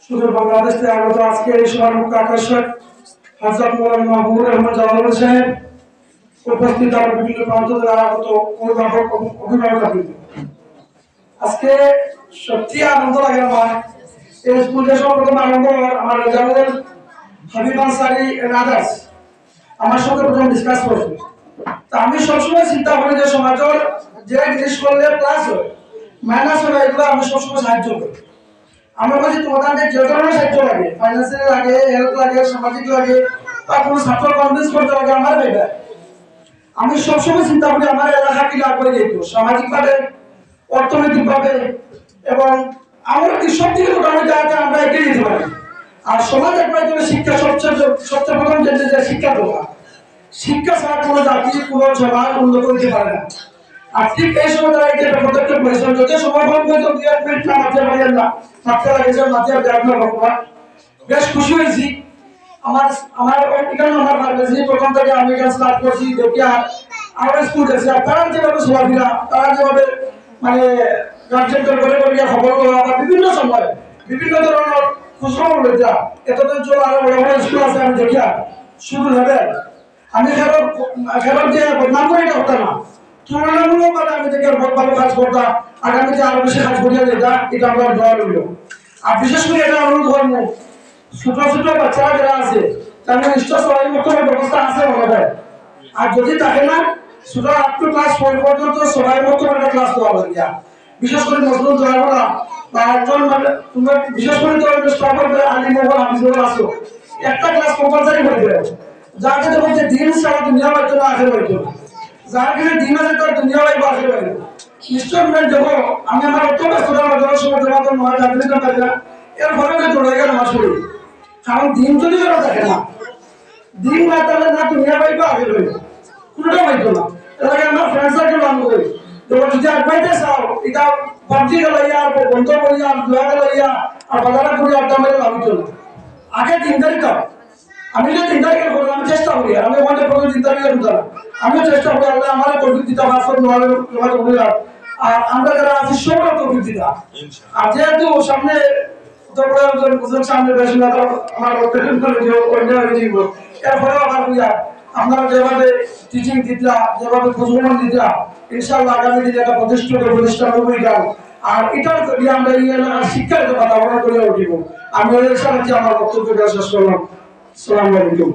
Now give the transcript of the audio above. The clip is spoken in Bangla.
শুধু বাংলাদেশ থেকে আগত আজকে এই সভার মুখ্য আকর্ষক হযরত মাওলানা মাহবুবুর রহমান জালাল সাহেব, উপস্থিত আরো বিভিন্ন প্রান্ত থেকে আগত অভিভাবকবৃন্দ, আজকে সত্যি আনন্দ লাগে আমার। এই স্কুলটা সর্বপ্রথম আরম্ভ আমার রেজাউল হাবিব আনসারী আদার্স আমার সাথে প্রথম ডিসকাস করছে। তা আমি সবসময় চিন্তা করি যে সমাজের যে জিনিস করলে প্লাস হয় মাইনাস হয় এগুলো আমি সবসময় সাহায্য করি। আমরা বলছি তোমাদের যে ধরনের সাহায্য লাগে, ফাইন্যান্সিয়াল লাগে, হেলথ লাগে, সামাজিক লাগে, বা কোনো ছাত্র কনভিন্স করতে লাগে, আমার বেটা আমি সবসময় চিন্তা করি আমার এলাকা কি লাভ করে যেত সামাজিকভাবে, অর্থনৈতিকভাবে, এবং আমার কি সব দিকে মোটামুটি আমরা এগিয়ে যেতে পারি। আর সমাজ একবার শিক্ষা সবচেয়ে প্রথম যে শিক্ষা দরকার, শিক্ষা ছাড়া কোনো জাতি কোনো সমাজ উন্নত করতে পারে না। আর ঠিক এই সময় তারা এই যে পদক্ষেপ করেছেন, যদি সময় ফল হয়তো 2 মিনিট না মাত্রা পারেন না, মাত্রা লাগেছে মাত্রা ব্যাঘ্র ভগবান, বেশ খুশি হয়েছি। আমার এখানে আমার ভাবছি প্রথম থেকে আমি এখানে স্টার্ট করছি দেখি আরো স্কুল আছে, তারা যেভাবে সভাপতিরা তারা যেভাবে মানে গার্জেনদের করে করে খবর দেওয়া বা বিভিন্ন সময় বিভিন্ন ধরনের খুচরো লইতা এতদিন চলে আরো বড় বড় স্কুল আছে আমি দেখি শুরু হবে। আমি খেলার যে বদনাম করে এটা হতো না, তুলনামূলক আমি দেখি বহুত ভালো কাজ করতাম, আগামীতে আরো বেশি কাজ করিয়া যেতাম, এটা আমরা দোয়া রইল। আর বিশেষ করে এটা অনুরোধ করব ছোট ছোট বাচ্চারা যারা আছে তাদের নিশ্চয় সবাই মতো ব্যবস্থা আছে মনে হয়। আর যদি থাকে না ছোট আপ টু ক্লাস 4 পর্যন্ত সবাই মতো একটা ক্লাস দেওয়া হবে। বিশেষ করে মজলুম দোয়ারা বা একজন মানে তোমরা বিশেষ করে তো স্টাফের আলী মোহাম্মদ হাফিজুল আসো একটা ক্লাস কম্পালসারি করে দেবে, যার কাছে বলছে দিন সারা দুনিয়া বাইতো না আখের বাইতো না, যার কাছে দিন আছে তার দুনিয়া বাইবো আখের বাইবো। নিশ্চয় দেখো আমি আমার অত ব্যস্ততা বাজার সময় জমা তো নয় রাজনীতি না পারি না, এর ঘরে চলে গেল নামাজ পড়ি। কারণ দিন যদি ওরা থাকে না, দিন না তাহলে না দুনিয়া বাইবো আখের বাইবো, কোনোটা বাইতো না। এর আগে আমার ফ্রেন্ড সার্কেল আমি করি যখন যদি আড্ডাইতে চাও এটা পাবজি গেলাইয়া আর বন্ধ করিয়া আর দোয়া গেলাইয়া আর বাজারে করি আড্ডা মেরে ভাবিত না। আগে 3 তারিখ আমি যে 3 তারিখে করবো আমি চেষ্টা করি, আমি ওখানে প্রথম 3 তারিখে উঠালাম, আমিও চেষ্টা করি আল্লাহ আমার তৌফিক দিতে বাসন নোয়ালে আর আমরা যারা আছি সবার তৌফিক দিতা। আর যেহেতু সামনে সামনে বেশি না আমার এরপরে আবার আপনারা যেভাবে টিচিং দিতা যেভাবে খোঁজখবর দিতা ইনশাআল্লাহ আগামী দিনে একটা প্রতিষ্ঠান হবেই যাও। আর এটার দিয়ে আমরা এই এলাকার শিক্ষার কথা বর্ণনা করে উঠিব। আমি আমার বক্তব্য শেষ করলাম। আসসালামু আলাইকুম।